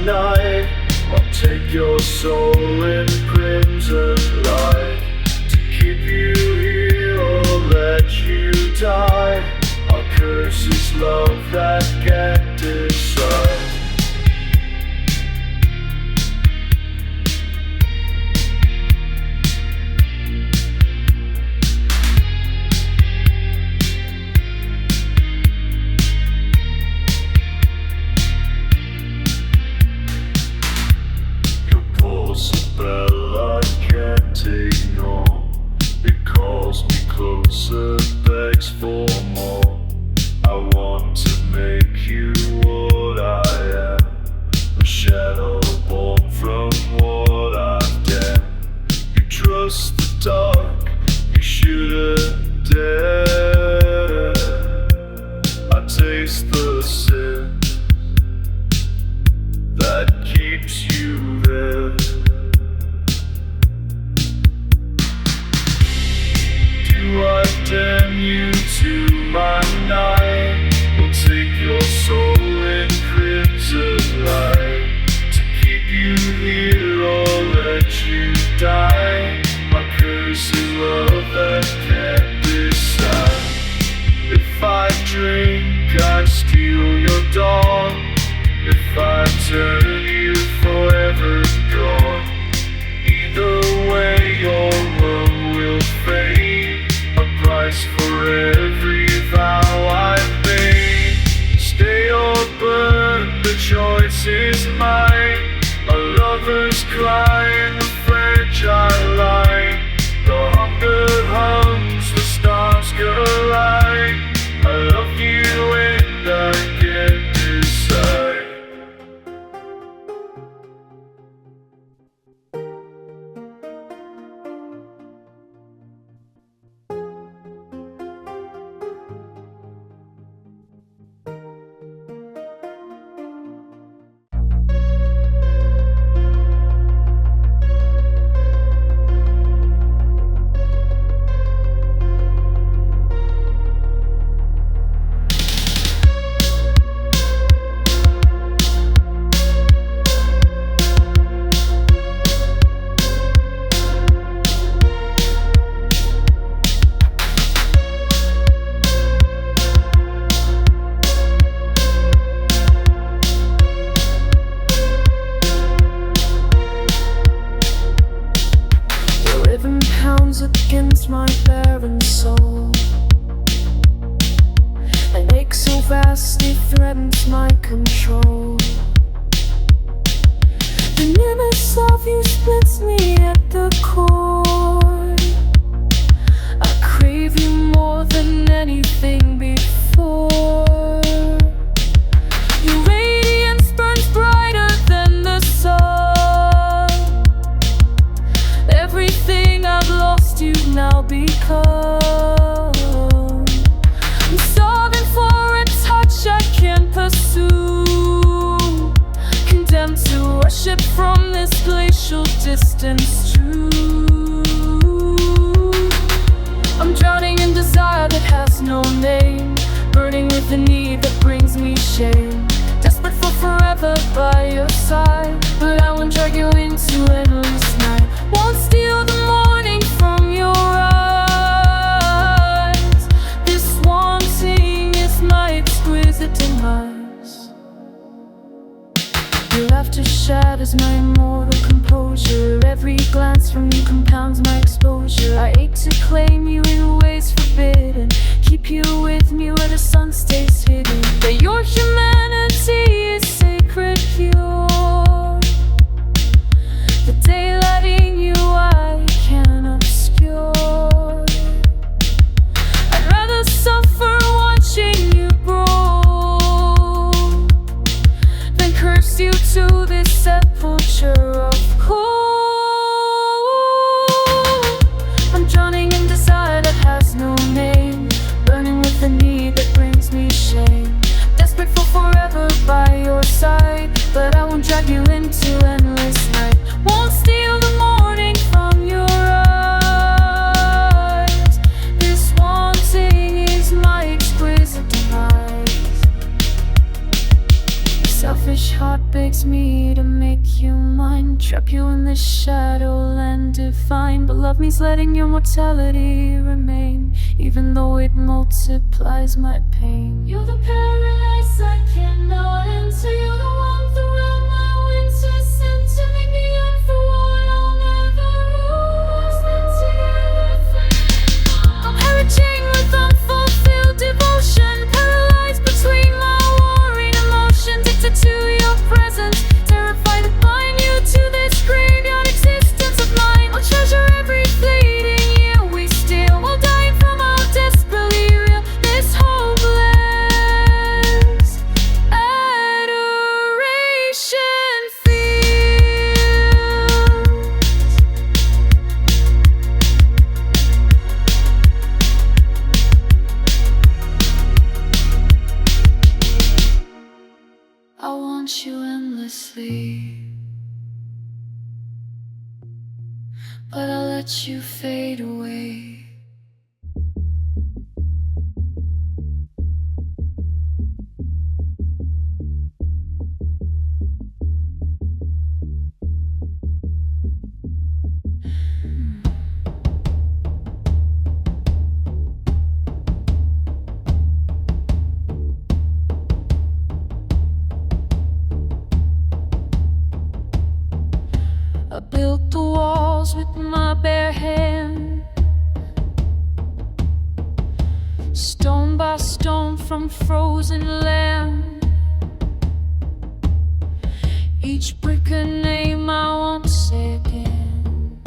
night. I'll take your soul in crimson light to keep you here or let you die. Our curse is love that can't decide. Begs for more. I want to make you what I am, a shadow born from what I've done. You trust the dark, you shouldn't dare. I taste the sin that keeps you there. I damn you to my night. We'll take your soul in crimson light to keep you here or let you die. My curse is love that can't decide. If I drink, I steal your dawn. If I turn, you forever gone. Either way, your world will fade. Price for every vow I've made. Stay or burn, the choice is mine. A lover's cry in the fragile line. The hunger hums, the stars collide. I love you and I can't decide. Against my barren soul, an ache so vast it threatens my control. The nearness of you splits me at the core. I crave you more than anything before. Your radiance burns brighter than the sun. Everything I've lost you've now become. I'm starving for a touch I can't pursue, condemned to worship from this glacial distance true. I'm drowning in desire that has no name, burning with a need that brings me shame. Desperate for forever by your side, but I won't drag you into endless night. Won't steal the morning from your eyes. This wanting is my exquisite demise. Your laughter shatters my immortal composure. Every glance from you compounds my exposure. I ache to claim you in ways forbidden, keep you with me where the sun stays hidden. That your humanity is sacred pure. The daylight in you I can obscure. I'd rather suffer watching you grow than curse you to this sepulture of cold. I'm drowning in desire that has no name, burning with a need that brings me shame. Desperate for forever by your side, but I won't drag you into endless night. Won't steal the morning from your eyes. This wanting is my exquisite demise. Selfish heart begs me me to make you mine, trap you in this shadowland divine. But love me's letting your mortality remain, even though it multiplies my pain. You're the paradise I cannot enter. You're the warmth around my winter center. Make me yearn for what I'll never lose. Then together flame. I'm perishing with unfulfilled devotion, paralyzed between my warring emotion, addicted to your presence, terrified to bind you to this graveyard existence of mine. I'll treasure every fleeting year we steal, while dying from our desperately real, this hopeless adoration feels. I want you endlessly, but I'll let you fade away. I built the walls with my bare hand, stone by stone from frozen land. Each brick a name I won't say again,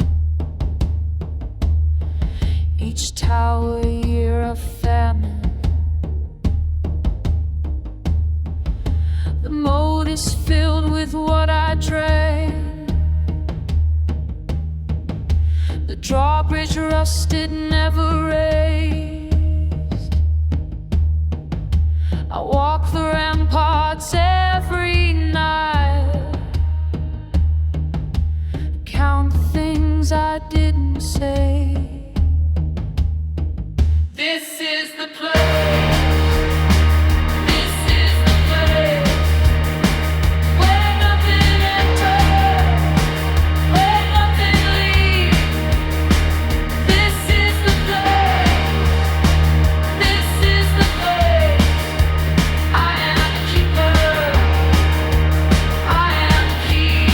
each tower a year of famine. The mold is filled with what I drank, the drawbridge rusted, never raised. I walk the ramparts every night, count things I didn't say. This is the place. This is the place where nothing enters, where nothing leaves. This is the place. This is the place. I am the keeper. I am the key.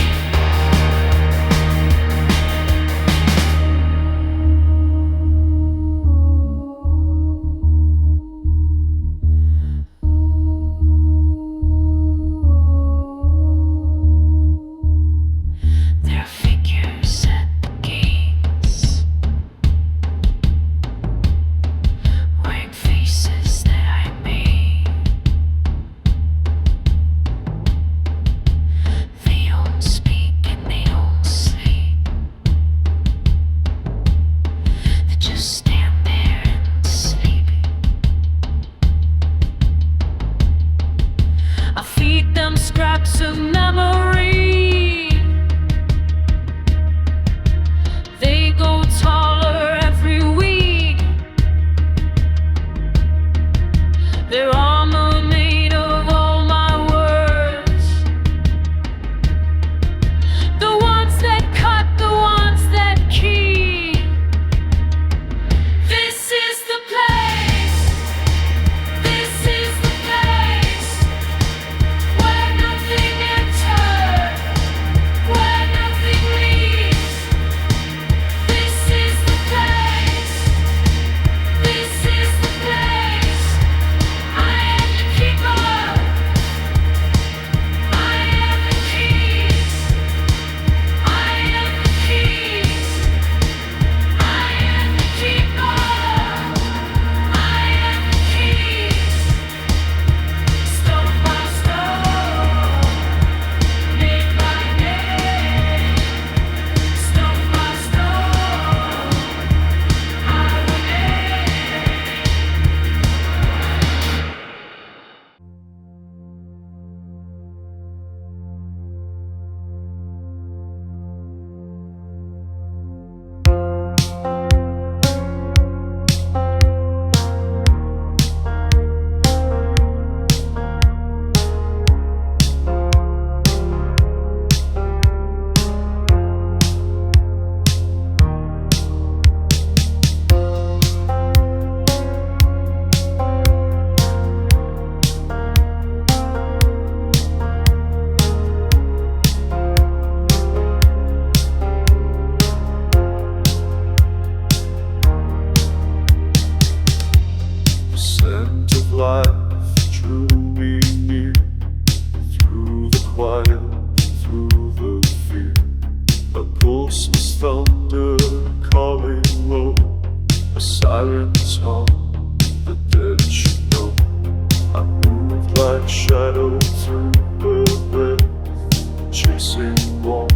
born,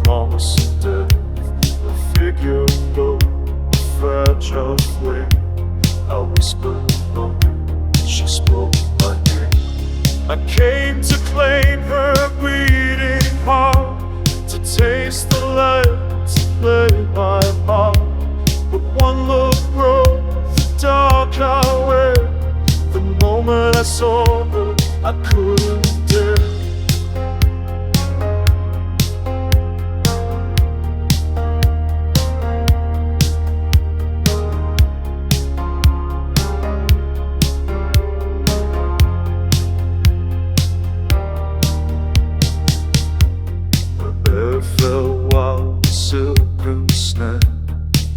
promise of death, a figure of a fragile flame. I whispered no, she spoke my name. I came to claim her beating heart, to taste the light, to play my part. But one look broke the dark I wear. The moment I saw her, I couldn't dare. There fell wild silken snare,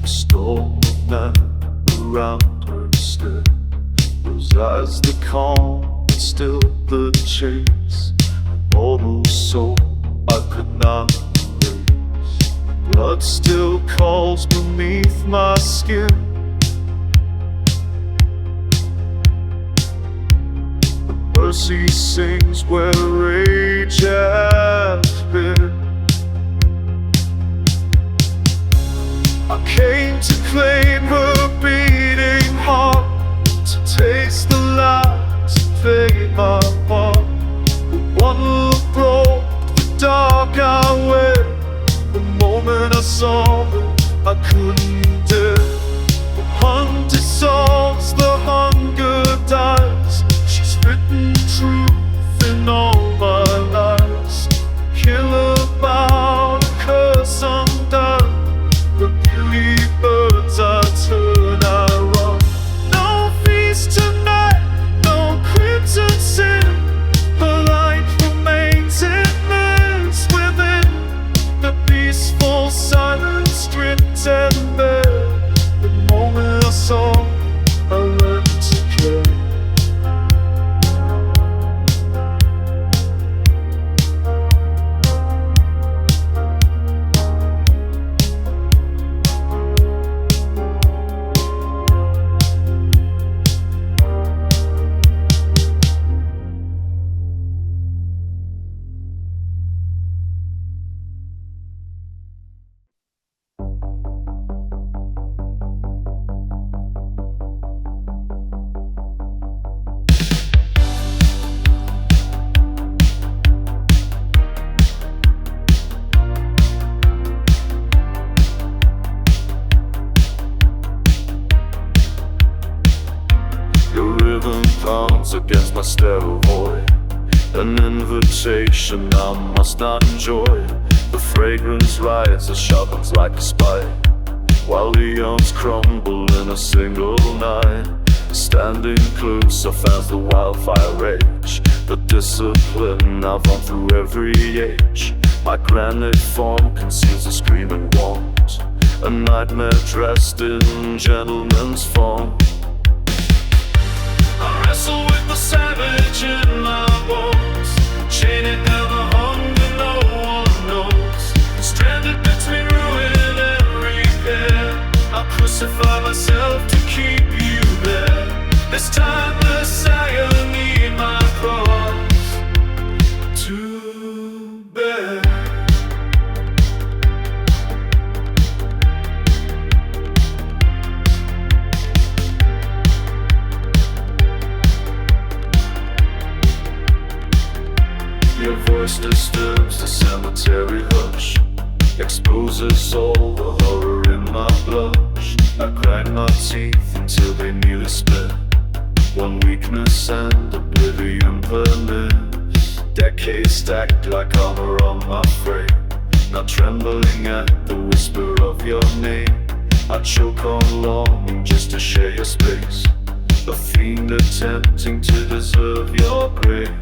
a storm of night around her stare. Those eyes that calm and still the chase, a mortal soul I could not erase. Blood still calls beneath my skin. Mercy sings where rage has been. I came to claim her beating heart, to taste the light, to play my part. But one look broke the dark I wear. The moment I saw her, I couldn't dare. The hunt dissolves, the hunger dies. She's written truth in all my lies. Kill about a curse undone. The beauty birds I turn, I run. No feast tonight, no crimson sin. Her light remains immense within. The peaceful silence stripped and bare. The moment I saw, I learned to care. Your rhythm pounds against my stereo void, an invitation I must not enjoy. The fragrance rises, sharpens like a spike, while the eons crumble in a single night. Standing closer as the wildfire rage, the discipline I've run through every age. My granite form conceals a screaming want, a nightmare dressed in gentleman's form. I wrestle with the savage in my bones, chaining down the hunger no one knows. Stranded between ruin and repair, I crucify myself to keep you there. This timeless agony, my cross to bear. Your voice disturbs the cemetery hush, exposes all the horror in my blush. I grind my teeth until they nearly split. One weakness and oblivion permits. Decades stacked like armor on my frame, not trembling at the whisper of your name. I choke on longing just to share your space, a fiend attempting to deserve your grace.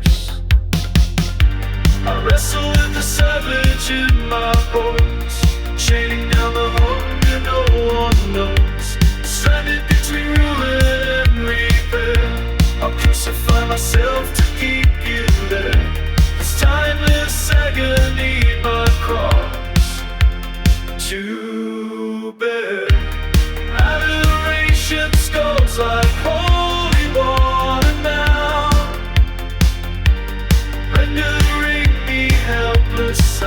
I wrestle with the savage in my bones, chaining down the hunger no one knows. Stranded between ruin and repair, I'll crucify myself to keep you there. This timeless agony, my cross to bear. Adoration skulls like holy water now, rendering me helpless.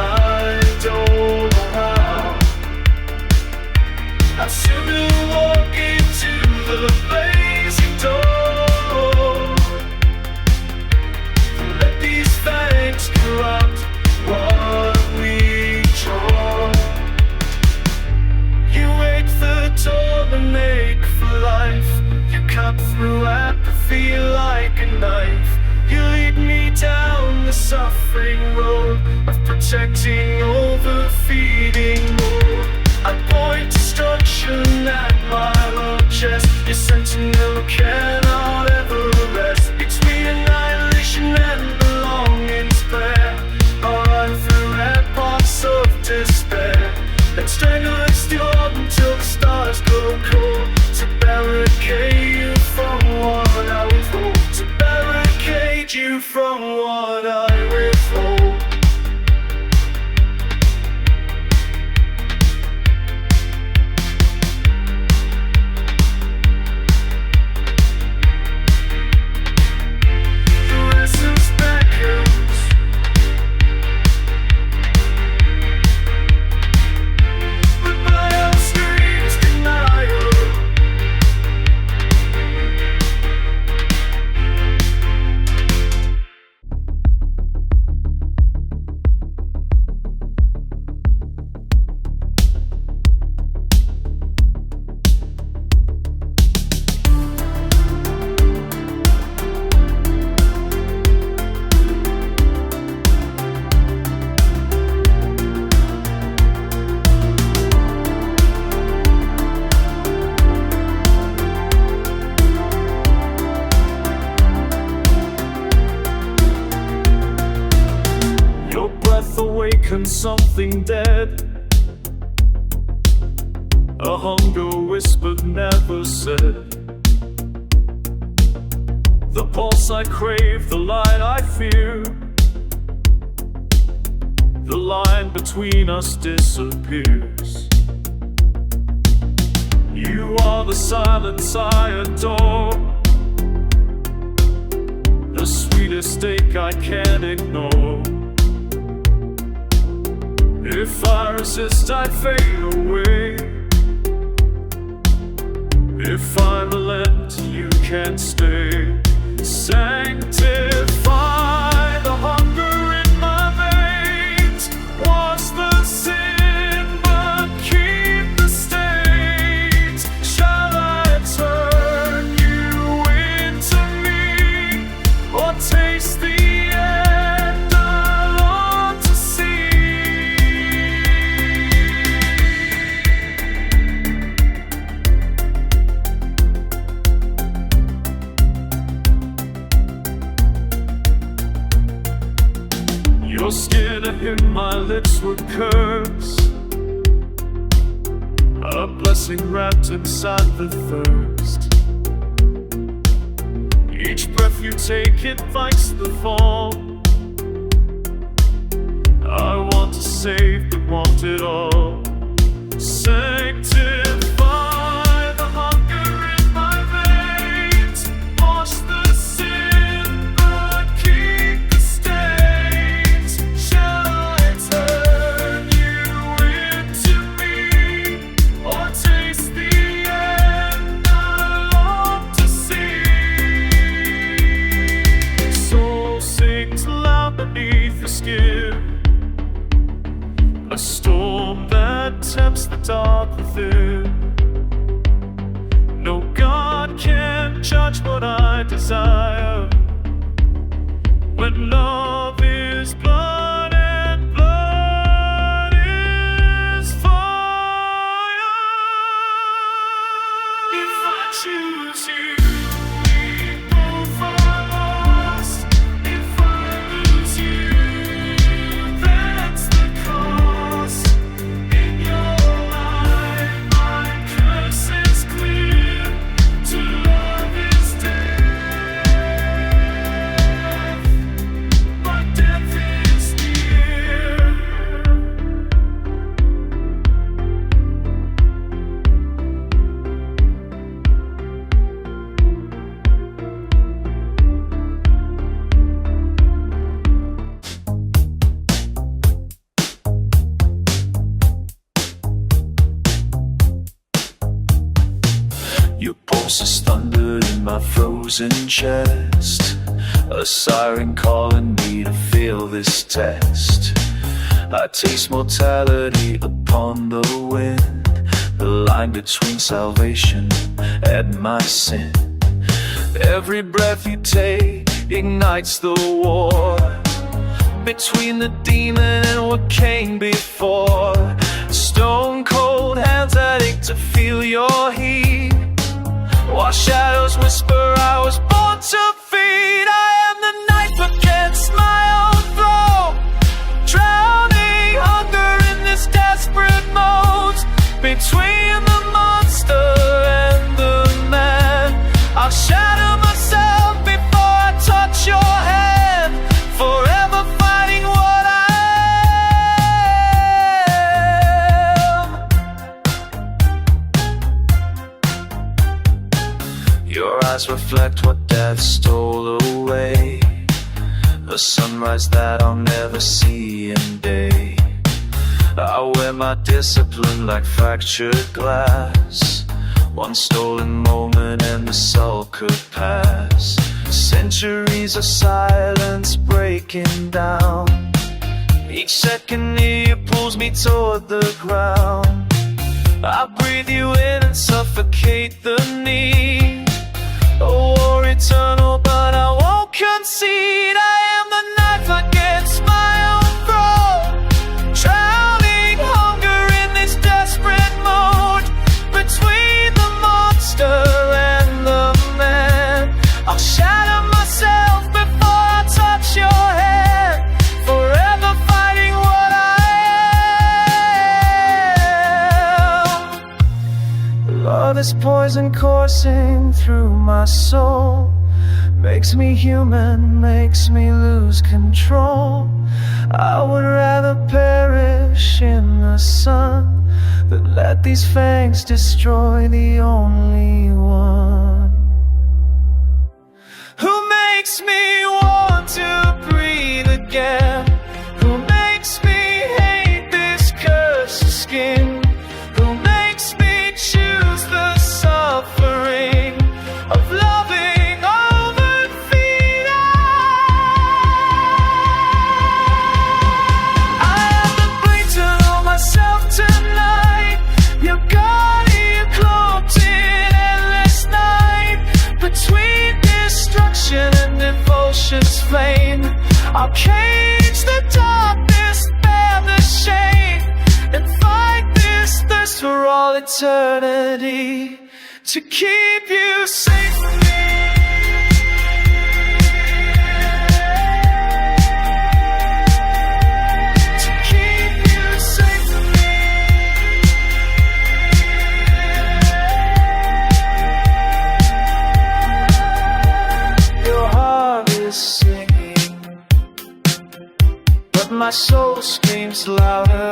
protecting, overfeeding more. I point destruction at my own chest. Your sentinel cannot ever rest. Between annihilation and belonging's pair, I run through epochs of despair. Let's strangle and steal up until the stars go cold. To barricade you from what I withhold. To barricade you from what I withhold. Awaken something dead, a hunger whispered, never said. The pulse I crave, the light I fear. The line between us disappears. You are the silence I adore, the sweetest ache I can't ignore. If I resist, I fade away. If I relent, you can't stay. Sanctify the hunger in my veins. Wash the sin, but keep the stains. Shall I turn you into me, or taste the end I long to see? Your skin and my lips would curse, a blessing wrapped inside the thirst. Each breath you take invites the fall. I want to save, but want it all. Sanctify the hunger in my veins. Wash the sin, but keep the stains. Shall I turn you into me, or taste the end I long to see? Soul sings loud beneath the skin, a storm that tempts the dark within. No God can judge what I desire, when love is blood and blood is fire. If I choose you, we both are lost. If I lose you, that's the cost. In your light, my curse is clear. To love is death, but death is near. Your pulses thundered in my frozen chest, a siren calling me to feel this test. I taste mortality upon the wind, the line between salvation and my sin. Every breath you take ignites the war. between the demon and what came before. Stone cold hands that ache to feel your heat, while shadows whisper I was born to feed. I am the knife against my own throat, drowning hunger in this desperate mode. Between the monster and the man, I'll shatter myself before I touch your hand, forever fighting what I am. Your eyes reflect what death stole away, a sunrise that I'll never see in day. I wear my discipline like fractured glass, one stolen moment and the soul could pass. Centuries of silence breaking down, each second near pulls me toward the ground. I breathe you in and suffocate the need, a war eternal but I won't concede. I am the knife against my own throat, drowning hunger in this desperate mode. Between the monster and the man, I'll shatter myself before I touch your hand, forever fighting what I am. Love is poison coursing through my soul, makes me human, makes me lose control. I would rather perish in the sun than let these fangs destroy the only one who makes me want to breathe again, who makes me hate this cursed skin, who makes me choose the suffering of loving over fear. I am the bleater on myself tonight, your guardian cloaked in endless night. Between destruction and devotion's flame, I'll cage the darkness, bear the shame, and fight this thirst for all eternity, to keep you safe from me. To keep you safe from me. Your heart is singing, but my soul screams louder.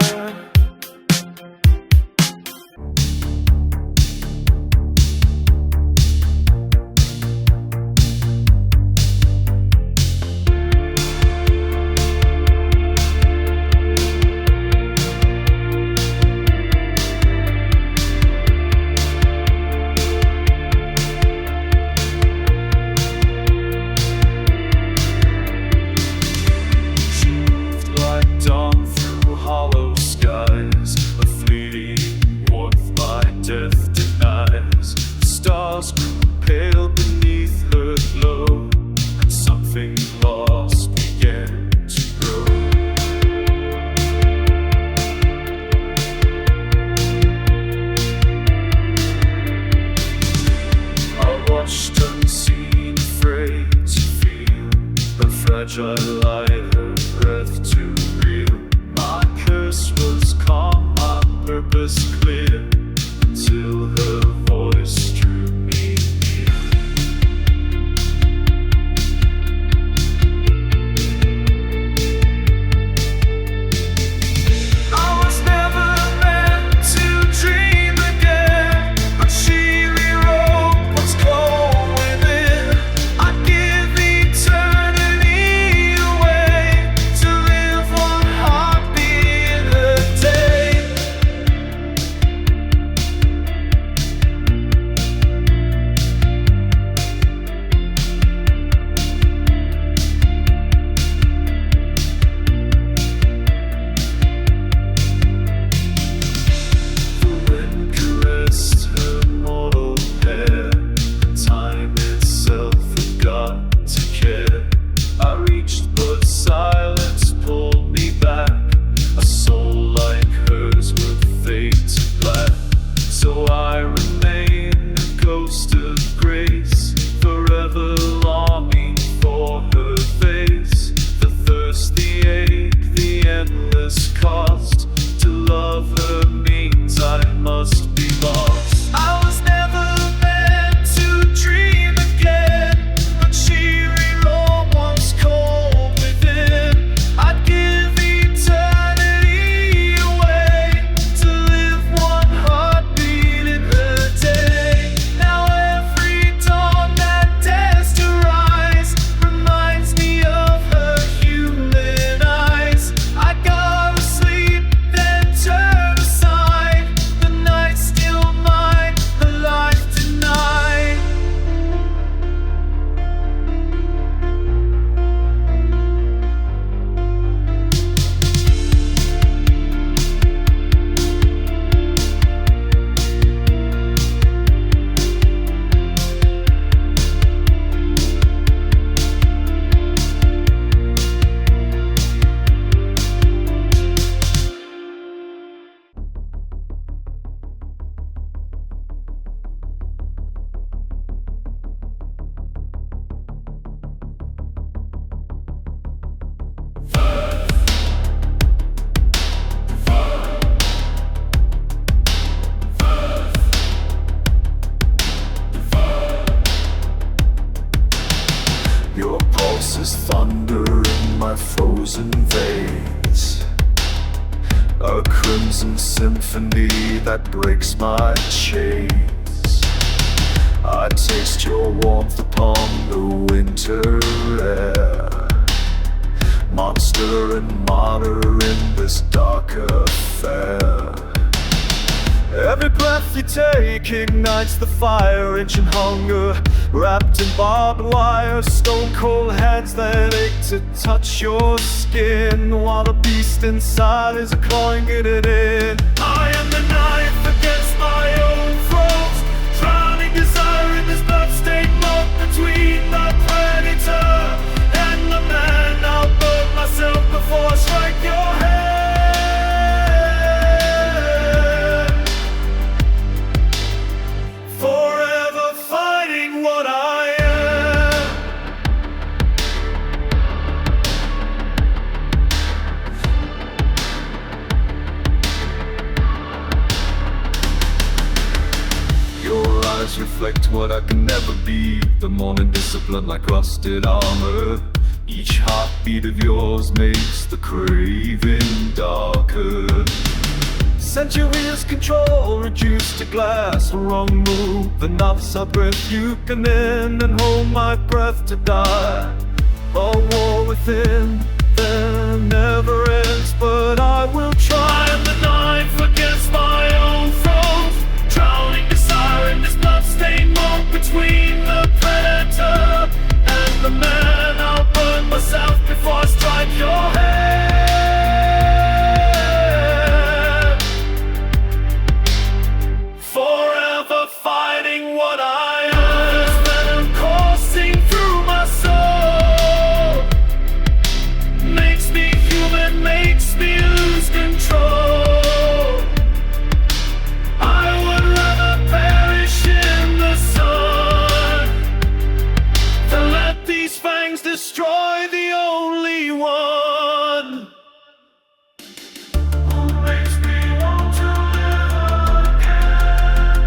Fragile light, her breath too real. My curse was calm, my purpose clear, until her voice drew me near. I was never meant to dream again, but she rewrote what's cold within. I'd give eternity away to live one heartbeat a day. a crimson symphony that breaks my chains. I taste your warmth upon the winter air, monster and martyr in this dark affair. Every breath you take ignites the fire, ancient hunger wrapped in barbed wire, stone cold hands that ache to touch your skin, while the beast inside is clawing it in. I am the knife against my own throat, drowning desire in this bloodstained moat between the predator and the man. I'll burn myself before I strike your head. Forever fighting what I am. Your eyes reflect what I can never be, the morning discipline like rusted armor. Each heartbeat of yours makes the craving darker. Centuries control reduced to glass. A wrong move, enough I breath you can end and hold my breath to die. A war within that never ends, but I will try. And the knife against my own throat, drowning desire in this bloodstained moat between the predator and the man. I'll burn myself before I strike your head. Forever fighting what I am. There's venom coursing through my soul, makes me human, makes me lose control. I would rather perish in the sun than let these fangs destroy the only one. Who makes me want to live again?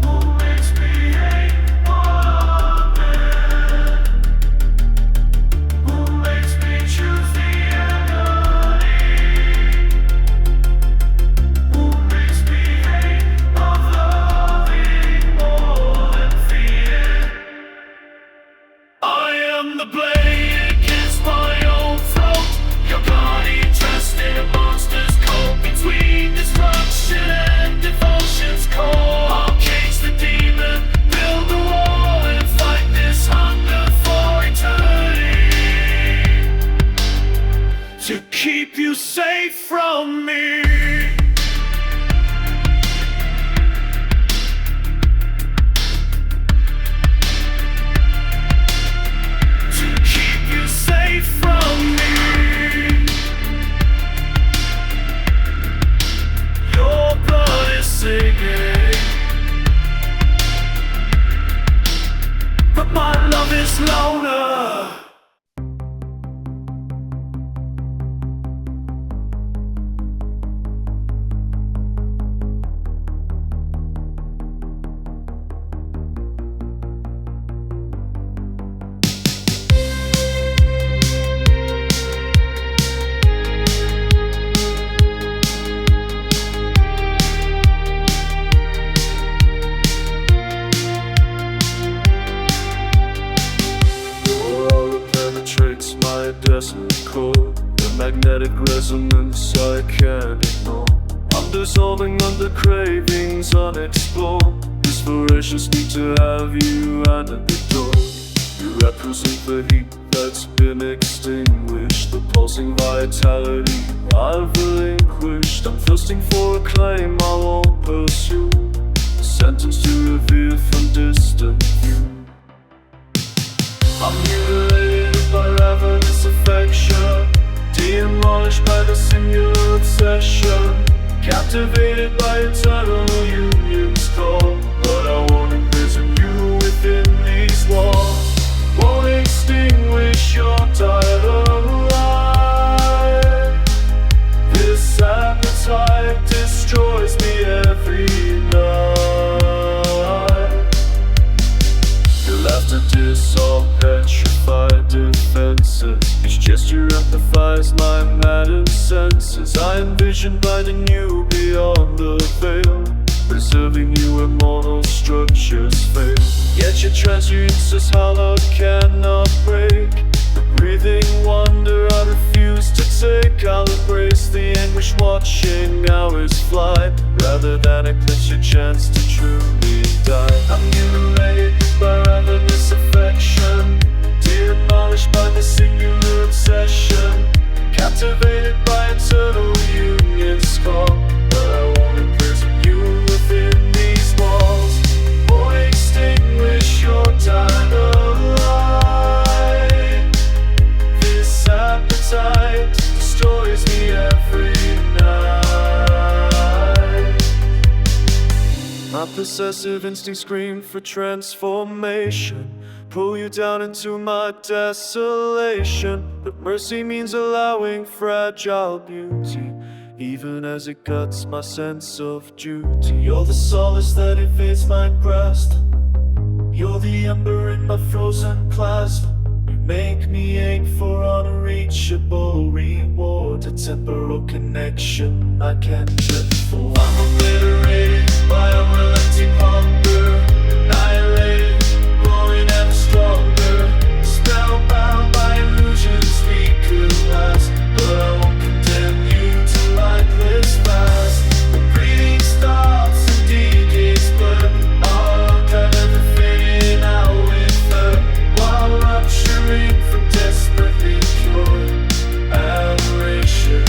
Who makes me hate what I'm in? Who makes me choose the enemy? Who makes me hate of loving more than fear? I am the blade against my own throat, your body dressed in a monster's coat, between destruction and devotion's core. I'll cage the demon, build the wall, and fight this hunger for eternity, to keep you safe from me. To keep you safe from me. Your blood is singing, but my love is loner. Your aura penetrates my desolate core, the magnetic resonance I can't ignore. I'm dissolving under cravings unexplored. This voracious need to have you out at the door. You represent the heat that's been extinguished, the pulsing vitality I've relinquished. I'm thirsting for a claim I won't pursue, sentenced to revere from distant view. I'm mutilated by ravenous affection, demolished by the singular obsession, captivated by eternal union's call. But I won't imprison you within these walls, won't extinguish your title light. This appetite destroys me every night. Your laughter dissolves petrified defenses, each gesture amplifies my madness. senses. I envision finding you beyond the veil, preserving you where mortal structures fail. Yet your transience is hollow, cannot break. The breathing wonder I refuse to take. I'll embrace the anguish watching hours fly, rather than eclipse your chance to truly die. I'm mutilated by ravenous affection, demolished by the singular obsession, captivated by eternal union scar. But I won't imprison you within these walls, or extinguish your dynamite. This appetite destroys me every night. My possessive instincts scream for transformation, pull you down into my desolation. But mercy means allowing fragile beauty, even as it cuts my sense of duty. You're the solace that invades my breast, you're the ember in my frozen clasp. You make me ache for unreachable reward, a temporal connection I can't dread for. I'm obliterated by a relenting hunger, annihilated, growing ever stronger, spellbound by illusions we could last. But I won't condemn you to lightless fast. The breathing stops and decays blur, our kind of fading out with her, while rupturing from desperately pure aberration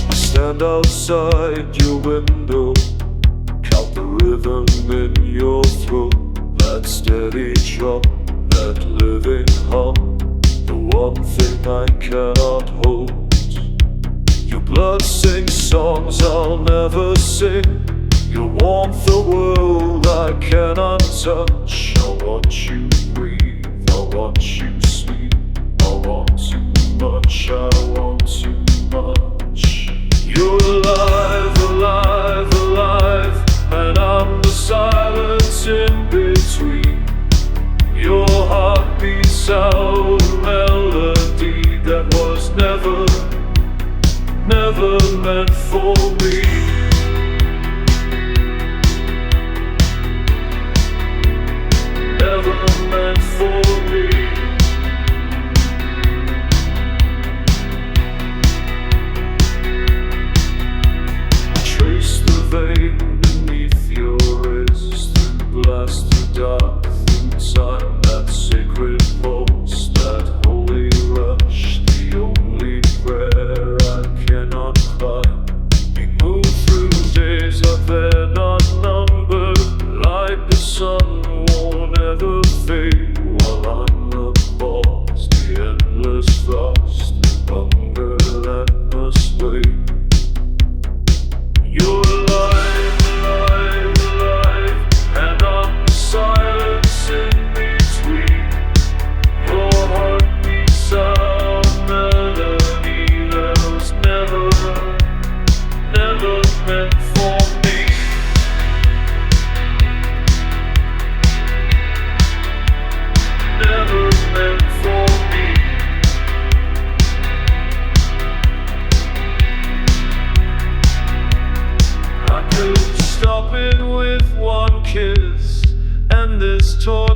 I stand outside your window, count the rhythm in your throat, that steady drop, that living hum, the one thing I cannot hold. Your blood sings songs I'll never sing, your warmth a world I cannot touch. I want you breathe, I want you sleep, I want too much, I want too much. You're alive, alive, alive, and I'm the silence in between. Your heart beats out a melody that was never, never meant for me. Never meant for me. Vein beneath your wrist, through blast, through dark, through time, that sacred pulse, that holy rush, the only prayer I cannot climb. We move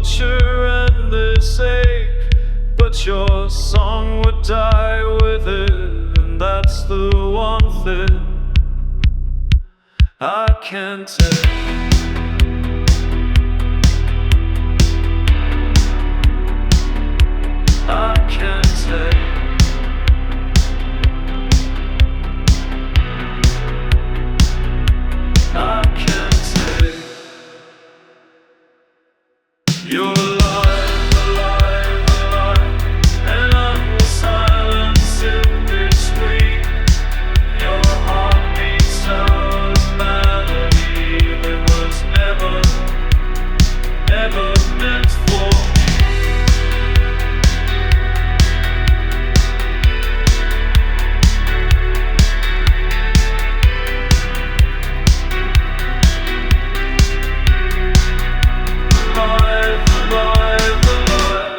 torture and this ache, but your song would die with it, and that's the one thing I can't take. I can't take. I can't take. You're alive, alive, alive, and I'm the silence in between. Your heart beats out a melody that was never, ever meant for me. Alive, alive, alive.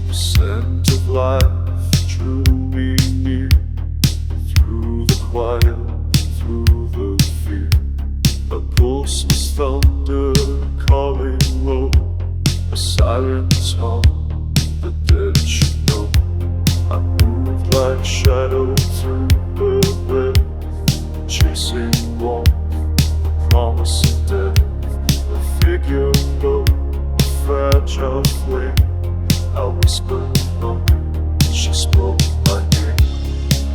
The scent of life drew me near, through the quiet, through the fear. A pulse was thunder calling low, a siren's hum, the dead should know. I moved like shadow through the wind, chasing warmth, the promise of death. A figure low, a fragile flame. I whispered no, she spoke my name.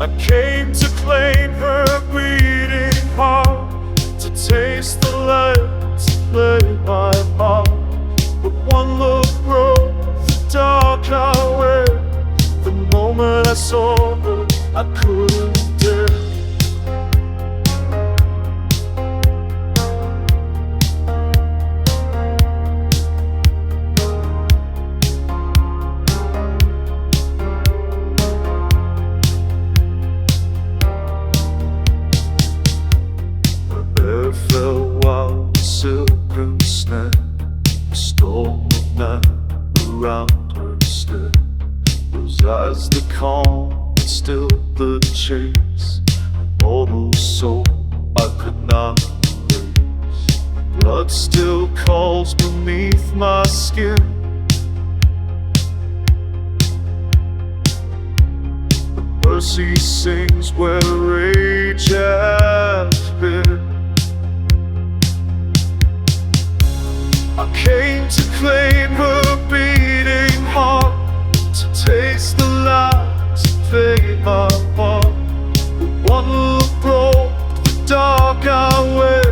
I came to claim her beating heart, to taste the light, to play my part. But one look broke the dark I wear. The moment I saw her, I couldn't dare. There fell wild silken snare, a storm of night around her stare. Those eyes that calm and still the chase, a mortal soul I could not erase. Blood still calls beneath my skin. Mercy sings where rage has been. I came to claim her beating heart, to taste the light, to play my part. But one look broke the dark I wear.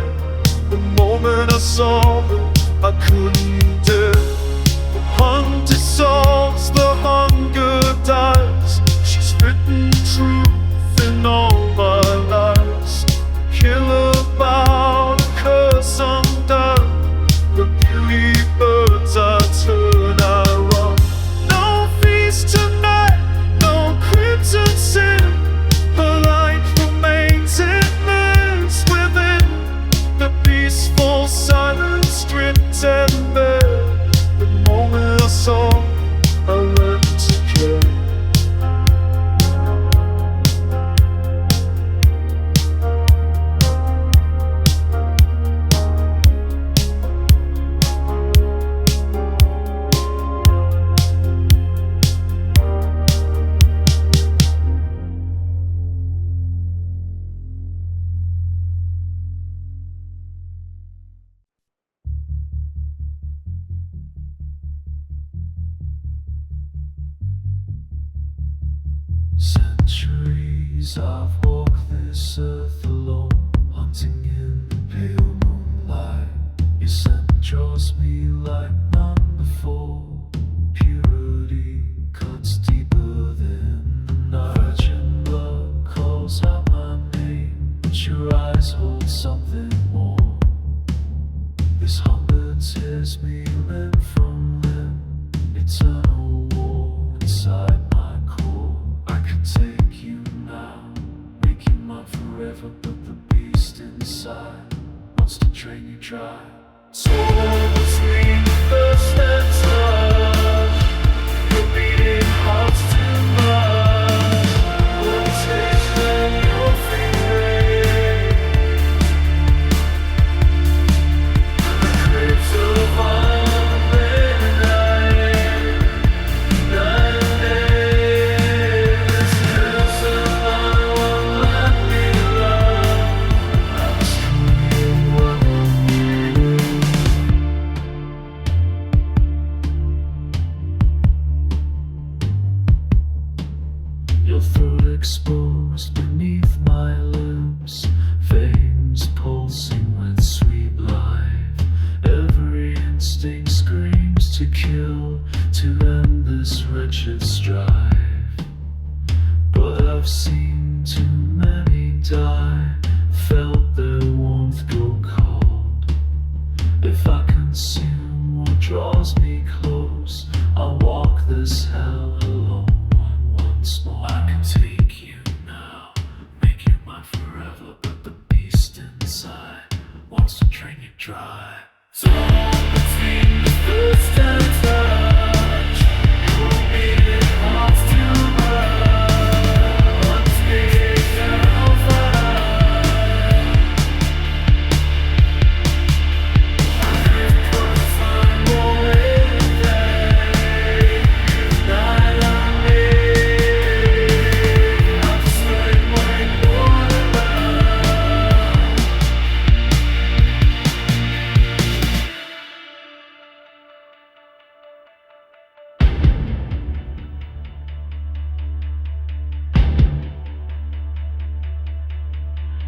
The moment I saw her, I couldn't dare. The hunt dissolves, the hunger dies. She's written truth in all my lies. Kill about a curse undone. The beauty birds I turn, I run. No feast tonight, no crimson sin. Her light remains, it lives within. The peaceful silence stripped and bare. The moment I saw, I learned to care. Centuries I've walked this earth alone, hunting in the pale moonlight. Your scent draws me like none before. Purity exposed beneath my limbs, veins pulsing with sweet life. Every instinct screams to kill, to end this wretched strife. But I've seen too many die, felt their warmth go cold. If I consume what draws me close, I'll walk this hell alone once more. I can take you now, make you mine forever, but the beast inside wants to drain you dry. So between the first and touch, you'll be it hearts to burn. Once big down fire, I could put time away day, night on me. I'm just like white water.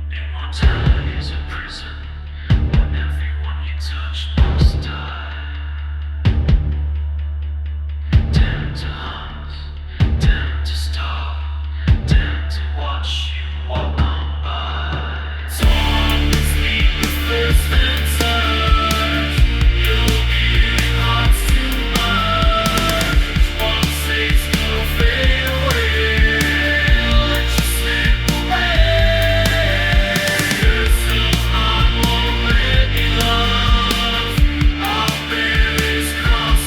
Immortality's a prison, but everyone you touch must die. Damned to hunt, damned to starve, damned to watch you walk on by. Torn between the first and touch, you'll be hearts to mine. Once these go fade away, let you slip away. Cause someone won't let me love, I'll bear this cross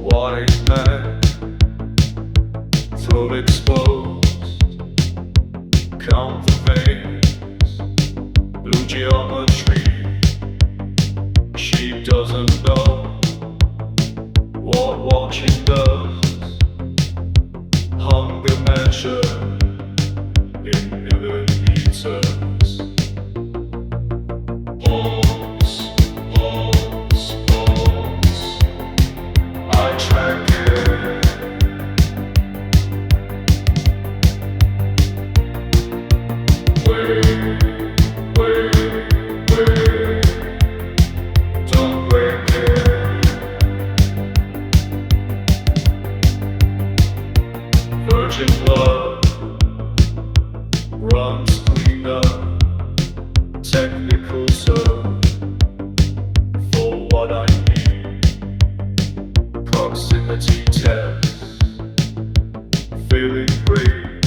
white man, throat exposed, count the veins, blue geometry. She doesn't know what watching does. Hunger measure in millimeters. Pulse, pulse, pulse. I track it. Wait, wait, wait. Don't break it. Virgin blood runs cleaner. Technical term for what I need. Proximity test, feeling great.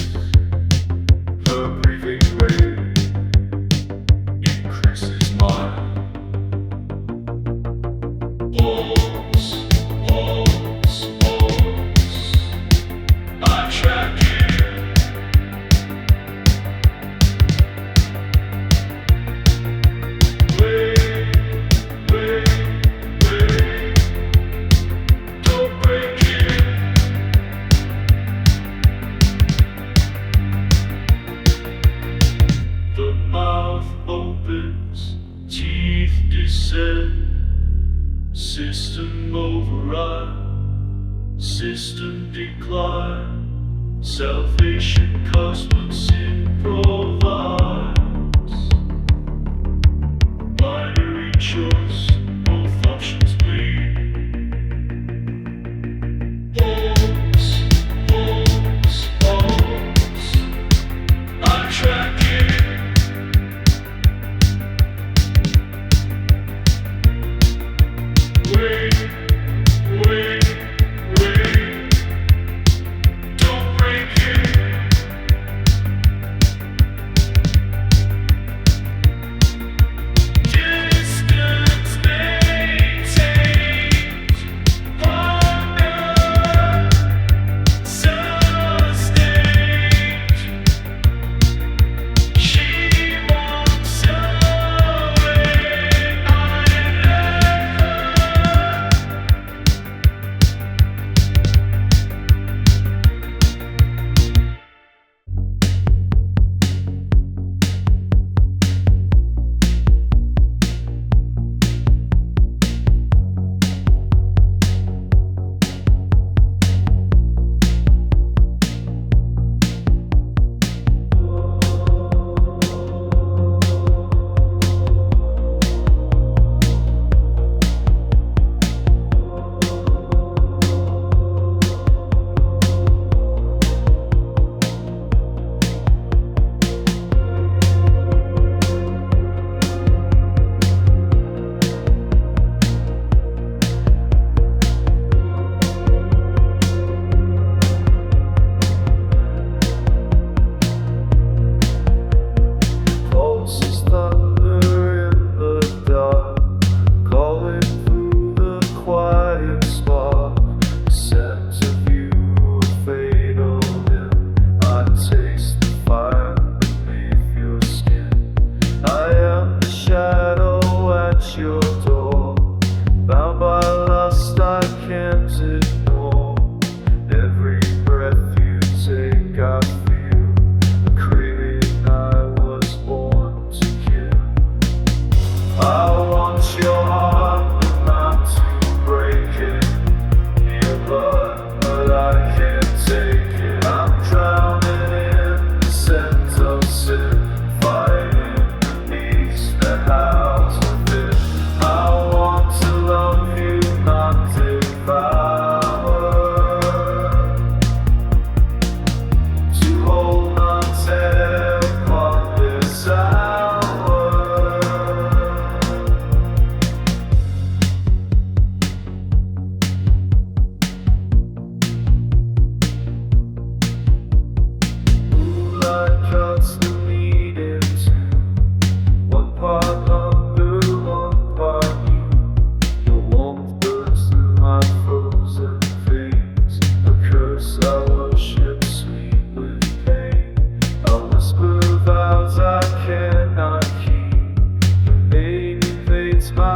Her breathing rate increases mine. Pulse, pulse, pulse. I track it. Wait, wait, wait. Don't break it. The mouth opens, teeth descend. System override, system decline. Salvation cosmos improvises. Binary choice, both options bleed. Pulse, pulse, pulse. I track it. Wait, wait, wait.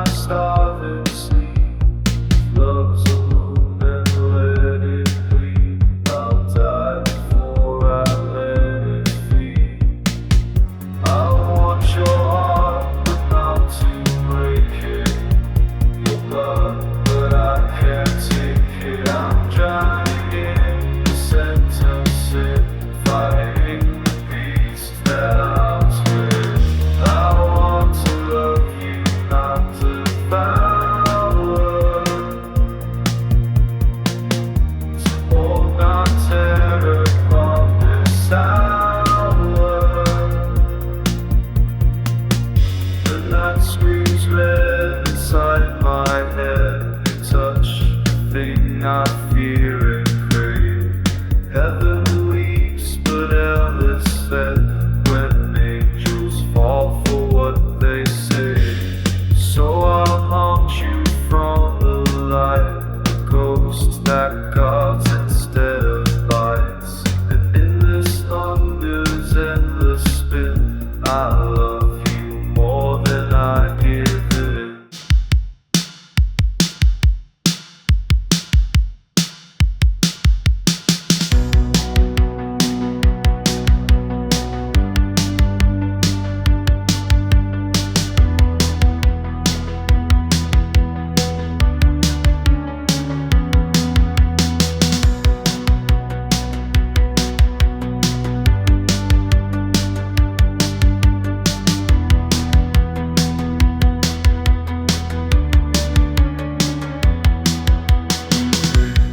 my starving sleep. Love's alone and let it bleed. I'll die before I let it feed. I want your heart, but not to break it. Your blood, but I can't take it. I'm drowning in the sentence, fighting the beast that I'm with. I want to love you, not devour. To hold my terror from this hour. The night screams red inside my head. You touch the thing I fear and crave. Heaven weeps, but hell is fed when angels fall for what they say. So I'll haunt you from the light, the ghost that guards instead of bites. And in this thunder's endless spin, I love you more than I give in.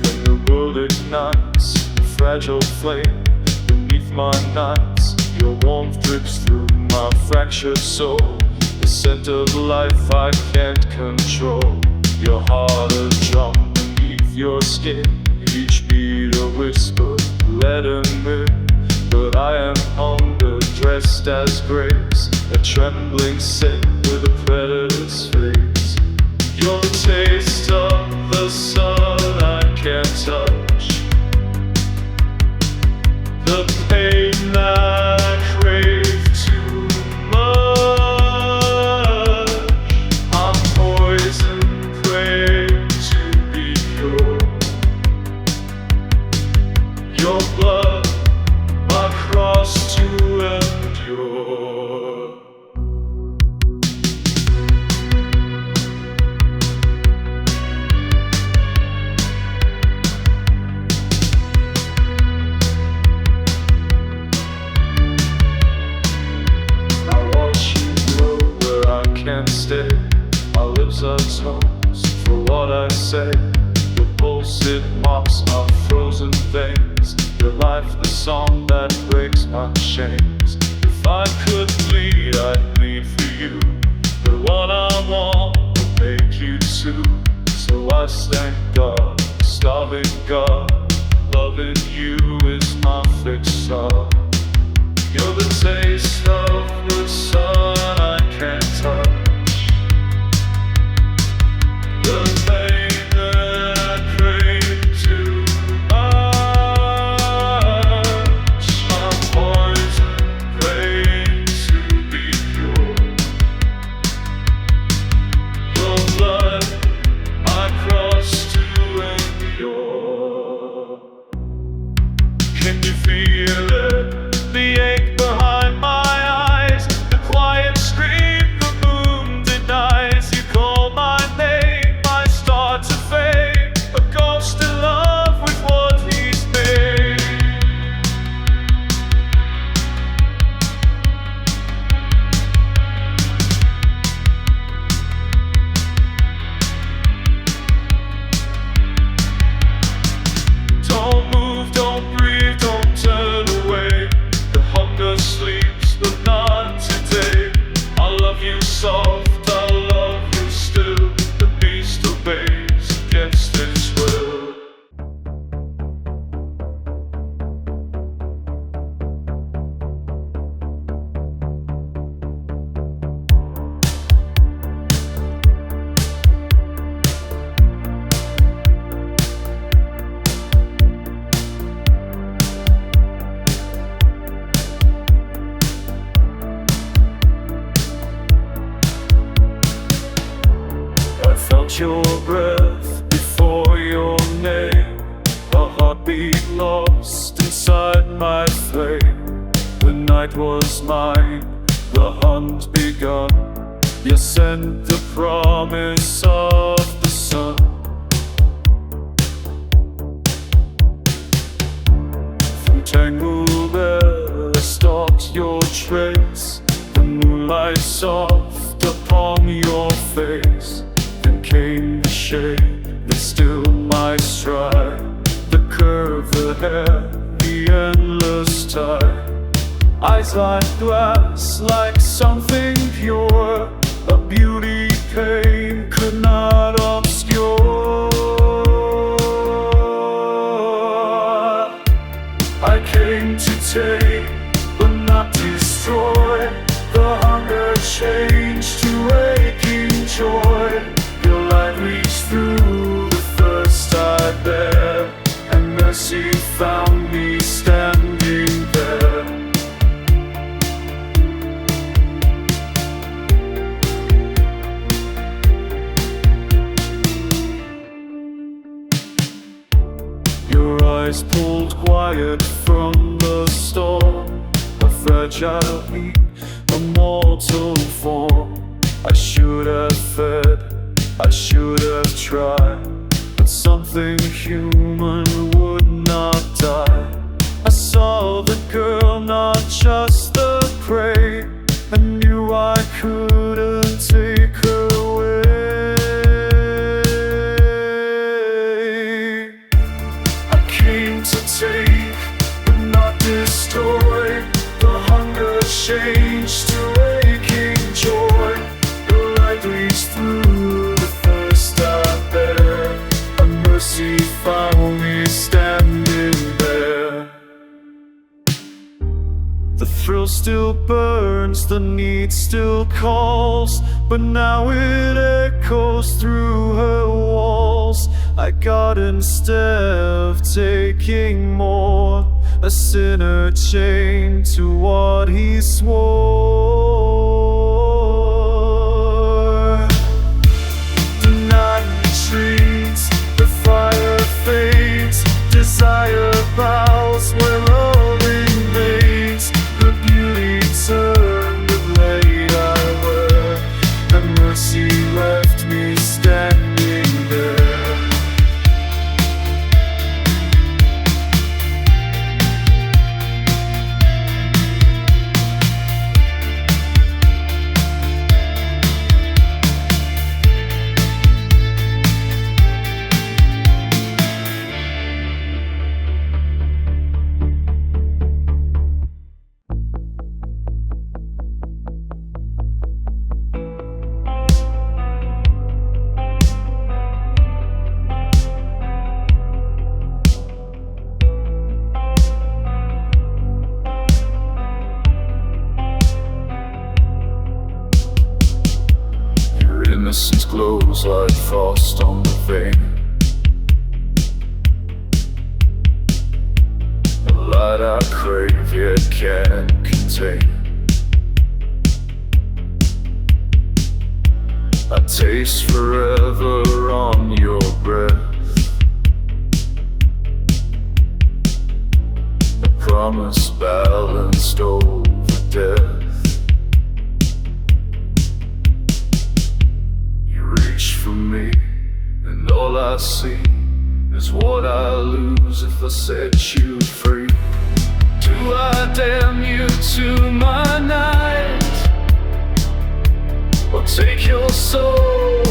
When the world ignites a fragile flame beneath my nights, your warmth drips through my fractured soul. The scent of life I can't control. Your heart a drum beneath your skin, each beat a whisper, let him in. But I am hunger dressed as grace, a trembling sin with a predator's face. You're the taste of the sun I can't touch, the pain that I crave too much. I'm poison, praying to be pure. Your blood, my cross to endure. I watch you grow where I can't stay. My lips are tones for what I say. Your pulse, it mocks my frozen veins. Your life, the song that breaks my chains. If I could bleed, I'd bleed for you. But what I want will make you too. So I thank God, starving God. Loving you is my fixer. You're the taste of the sun I can't touch, the pain that I crave too much. I'm poison, praying to be pure. Your blood, my cross to endure. Can you feel it? The ache behind my eyes, the quiet scream, the moon felt your breath before your name, a heartbeat lost inside my flame. The night was mine, the hunt begun. You sent the promise of the sun. Through tangled air, I stalked your trace. The moonlight soft upon your face. Then came the shade that stilled my stride. The curve, the hair, the endless tide. Eyes like glass, like something pure, a beauty pain could not obscure. I came to take, but not destroy. The hunger changed to aching joy. Your light reached through the thirst I bear, and mercy found me standing there. Your eyes pulled quiet from the storm, a fragile heat, a mortal form. I should have fed, I should have tried, but something human would not die. I saw the girl, not just the prey, and knew I couldn't take her away. I came to take, but not destroy. The hunger changed to aching joy. Your light reached through the thirst I bear, and mercy found me standing there. The thrill still burns, the need still calls, but now it echoes through her walls. I got instead of taking more, a sinner chained to what he swore. The night retreats, the fire fades, desire bows where love invades. The beauty turned of late I wear, and mercy left me standing there. Innocence glows like frost on the vein, a light I crave yet can't contain. I taste forever on your breath, a promise balanced over death. For me, and all I see is what I lose if I set you free. Do I damn you to my night, or take your soul,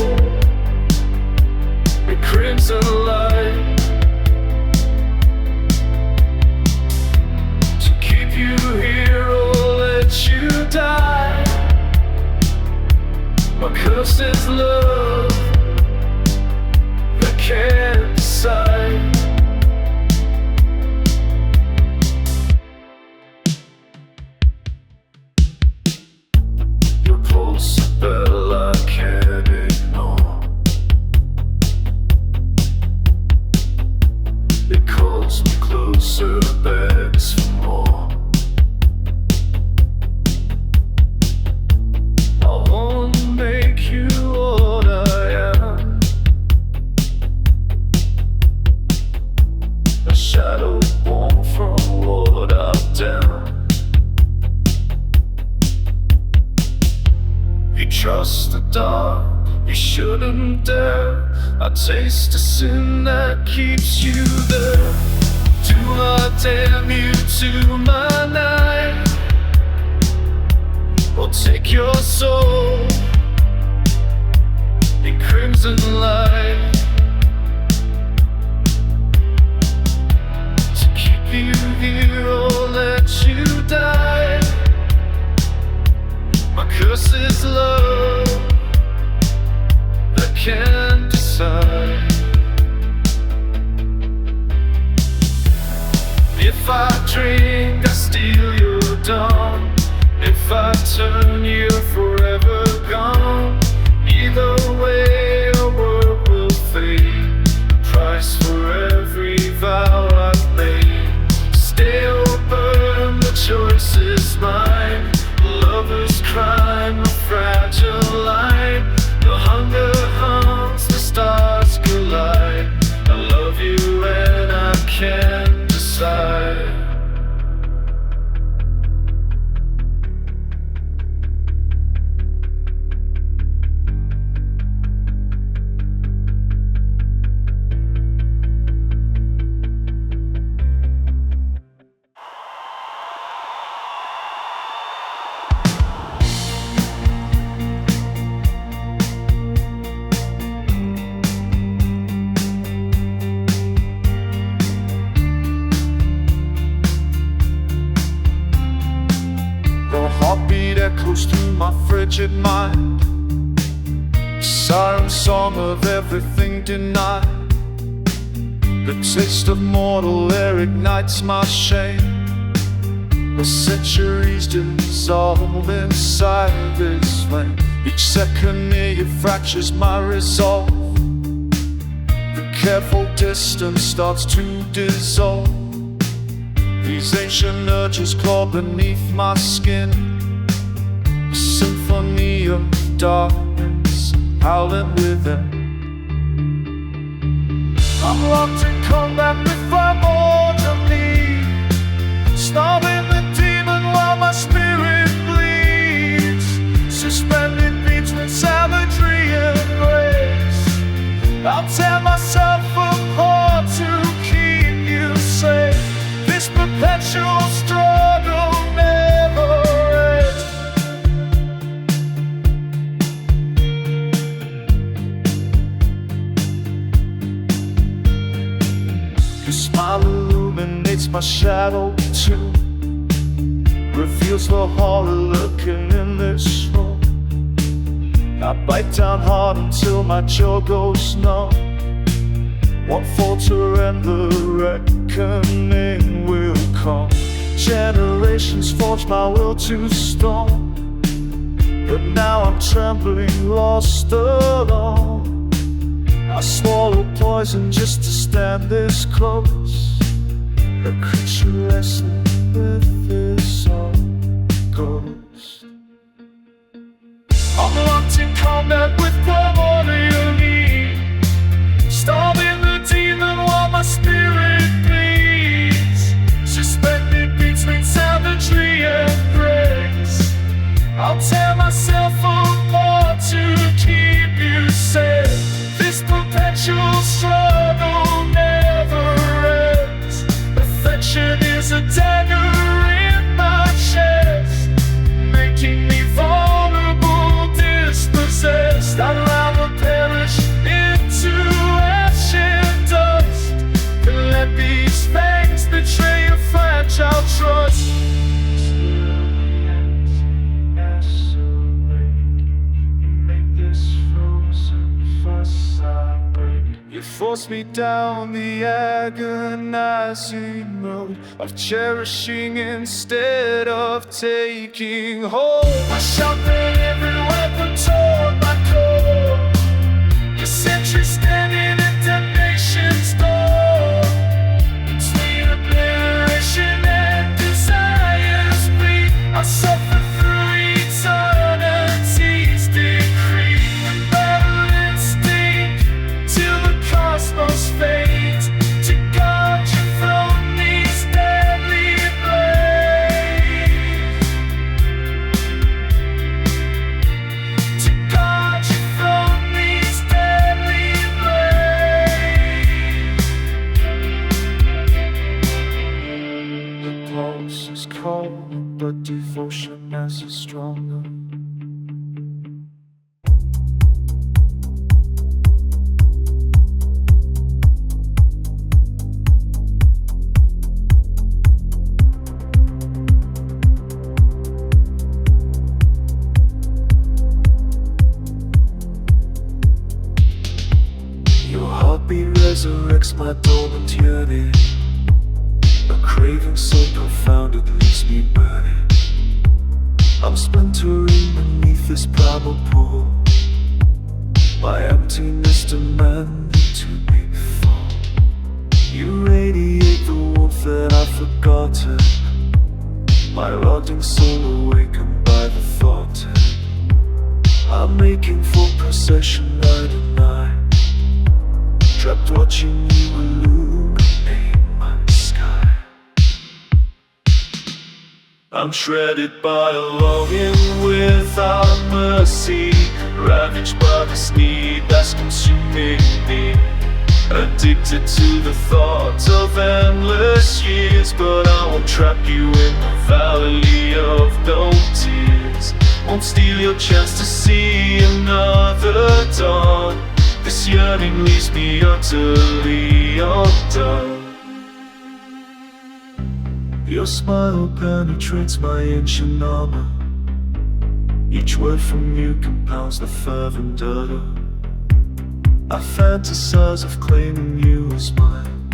a crimson light, to keep you here or let you die? My curse is love that can't decide. Your pulse, a bell I can't ignore. It calls me closer, begs for more. I wanna make you what I stare. I taste the sin that keeps you there. Do I damn you to my night, or take your soul in crimson light, to keep you here or let you die? My curse is love that can't decide. If I drink, I steal your dawn. If I turn, you're forever gone. Either way, our world will fade. The price for every vow I've made. Stay or burn, the choice is mine. Lover's crime, a fragile line. The hunger hums, the stars collide. I love you and I can't decide. Heartbeat echoes through my frigid mind, siren song of everything denied. The taste of mortal air ignites my shame. The centuries dissolve inside this flame. Each second near you fractures my resolve. The careful distance starts to dissolve. These ancient urges claw beneath my skin. A symphony of darkness howling within. I'm locked in combat with my orderly, starving the demon while my spirit bleeds. Suspended between savagery and grace, I'll tear myself apart to keep you safe. This perpetual struggle never ends. Your smile illuminates my shadow too, reveals the horror lurking in this room. I bite down hard until my jaw goes numb. Won't falter and the reckoning will come. Generations forge my will to stone, but now I'm trembling, lost alone. I swallow poison just to stand this close. A creature wrestling with his own ghost. I'm locked in combat with primordially, starving the demon while my spirit bleeds. Suspended between savagery and grace, I'll tear myself apart to keep you safe. This perpetual struggle never ends. Affection is a dagger in my chest, making me vulnerable, dispossessed. I'd rather perish into ash and dust than let these fangs betray a fragile trust. You force me down the agonizing road of cherishing instead of taking hold. I shout that every weapon toward my core. The sentry standing at damnation's door. Between obliteration and desire's bleed, I suffer through eternity's decree. Battle instinct till the cosmos fades, to guard you from these deadly blades. To guard heartbeat resurrects my dormant yearning, a craving so profound it leaves me burning. I'm splintering beneath this primal pool, my emptiness demanding to be full. You radiate the warmth that I've forgotten, my rotting soul awakened by the thought. I'm making full procession night and night, trapped watching you illuminate my sky. I'm shredded by a longing without mercy, ravaged by this need that's consuming me. Addicted to the thought of endless years, but I won't trap you in the valley of no tears. Won't steal your chance to see another dawn. This yearning leaves me utterly undone. Your smile penetrates my ancient armor, each word from you compounds the fervent ardor. I fantasize of claiming you as mine,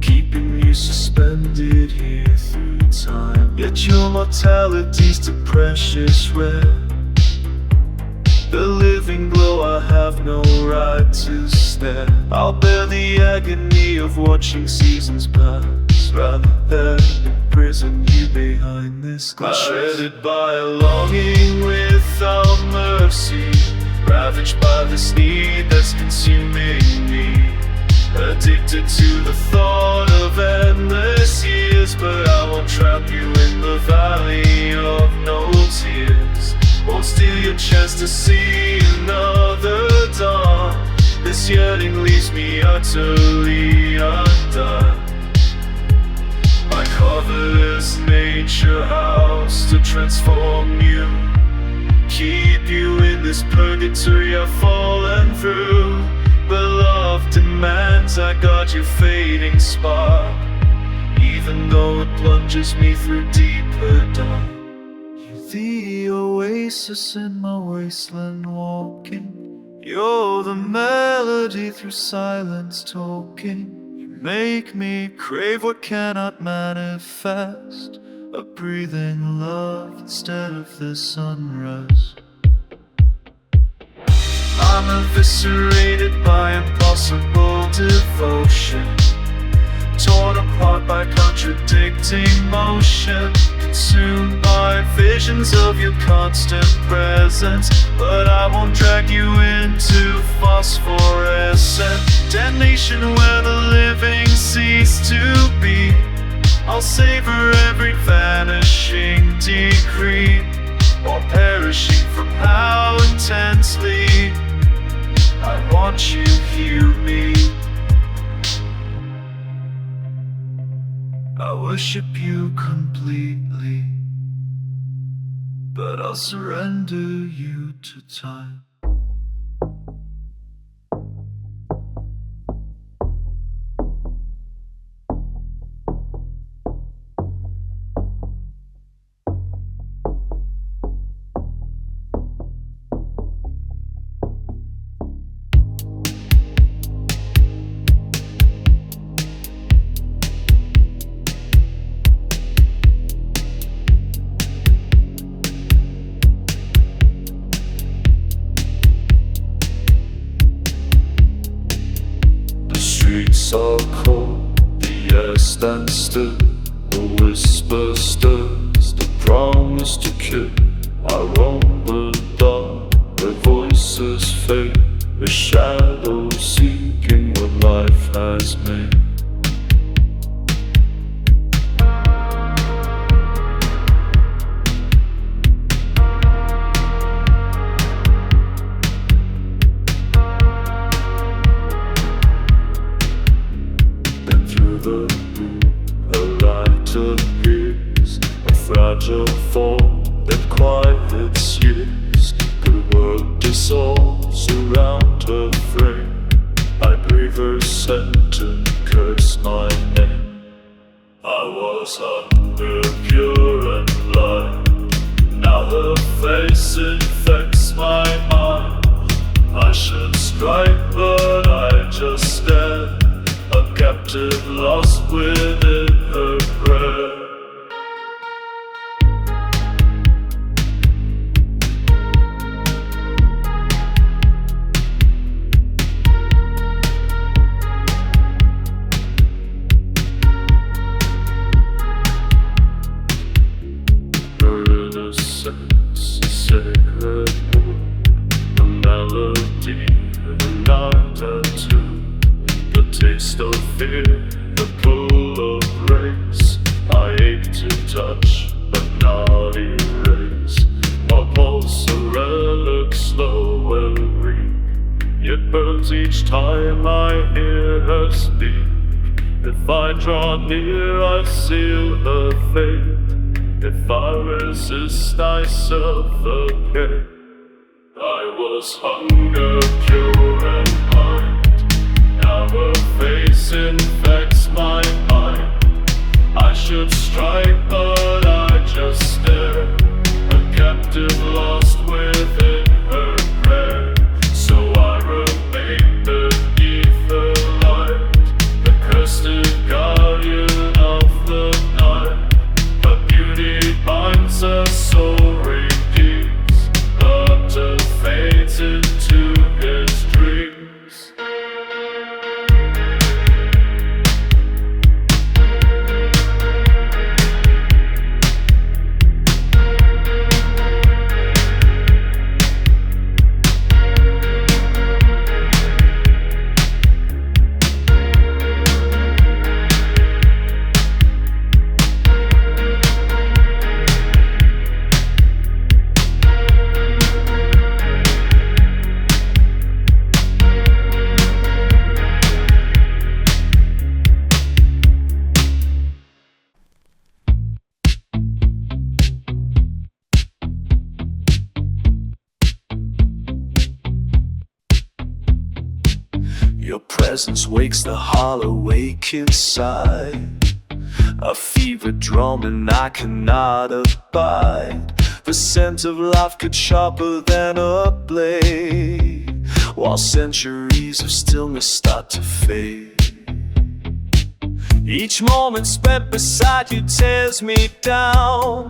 keeping you suspended here through time. Yet your mortality's too precious rare, the living glow I have no right to stare. I'll bear the agony of watching seasons pass, rather than imprison you behind this glass. Shredded by a longing without mercy, ravaged by this need that's consuming me. Addicted to the thought of endless years, but I won't trap you in the valley of no tears. Won't steal your chance to see another dawn. This yearning leaves me utterly undone. I cover this nature house to transform you, keep you in this purgatory I've fallen through. But love demands I guard your fading spark, even though it plunges me through deeper dark. You're the oasis in my wasteland walking, you're the melody through silence talking. You make me crave what cannot manifest, a breathing love instead of this unrest. I'm eviscerated by impossible devotion, torn apart by contradicting motion, consumed by visions of your constant presence. But I won't drag you into phosphorescent damnation where the living cease to be. I'll savor every vanishing decree, or perishing from how intensely I want you hear me. I worship you completely, but I'll surrender you to time. Streets are cold, the air stands still, the whisper stirs, the promise to kill. I roam the dark, where voices fade, the shadows seeking what life has made. The room, a light appears, a fragile form that quiets years. The world dissolves around her frame. I breathe her scent and curse my name. I was hunger, pure and light. Now her face infects my mind. I should strike, but I captive, lost within her prayer. Her innocence, a sacred wound, a melody, a night tattoo. The taste of fear, the pull of grace. I ache to touch, but not erase. My pulse a relic, slow and weak, yet burns each time I hear her speak. If I draw near, I seal her fate. If I resist, I suffocate. I was hunger, pure and blind. Now her face infects my mind. I should strike, but I just stare. A captive lost within her prayer. So I remain beneath her light, the cursed guardian of the night. Her beauty binds her soul, redeems, but her fades into his dreams. Your presence wakes the hollow ache inside, a fever drumming I cannot abide. The scent of life cut sharper than a blade, while centuries of stillness start to fade. Each moment spent beside you tears me down.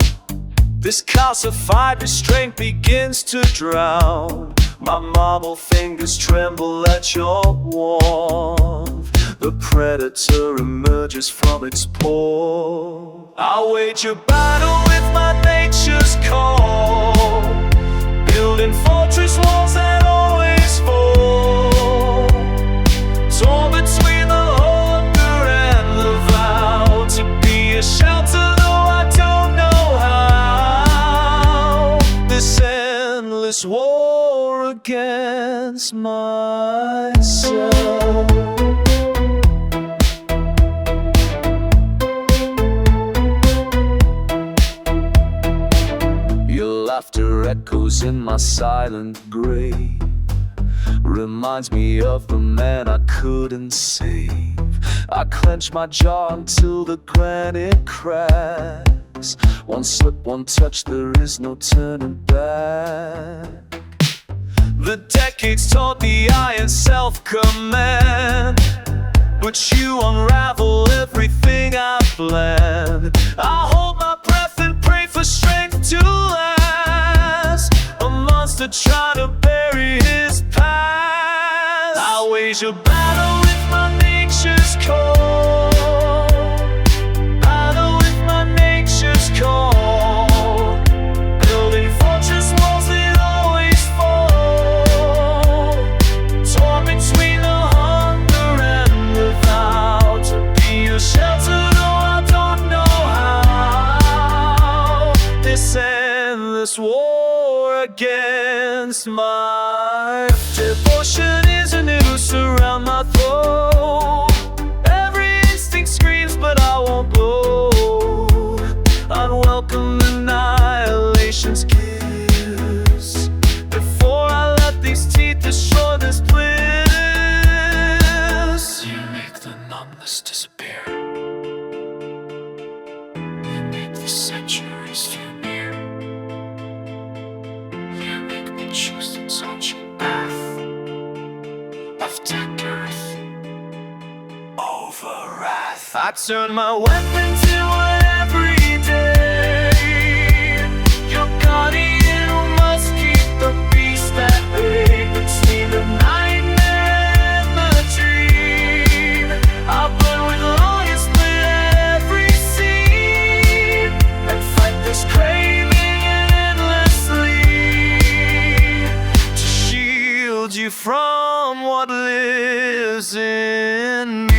This calcified restraint begins to drown. My marble fingers tremble at your warmth. The predator emerges from its paw. I'll wage a battle with my nature's call, building fortress walls that always fall. Torn between the hunger and the vow to be a shelter, though I don't know how. This endless war against myself. Your laughter echoes in my silent grave, reminds me of the man I couldn't save. I clench my jaw until the granite cracks. One slip, one touch, there is no turning back. The decades taught the iron self-command, but you unravel everything I planned. I hold my breath and pray for strength to last. A monster trying to bury his past. I wage a battle with my nature's call, battle with my nature's call, building fortress walls that always fall. Torn between the hunger and the vow to be a shelter, though I don't know how. This endless war against my devotion is a noose around my throat. Every instinct screams, but I won't go. Unwelcome annihilation's kiss before I let these teeth destroy this bliss. You make the numbness disappear. You make the centuries feel near. You make me choose the touch path of death over I turn my weapon to every day. Your guardian must keep the beast at bay. Between the nightmare and the dream, I burn with longing, split every scene, and fight this craving endlessly, to shield you from what lives in me.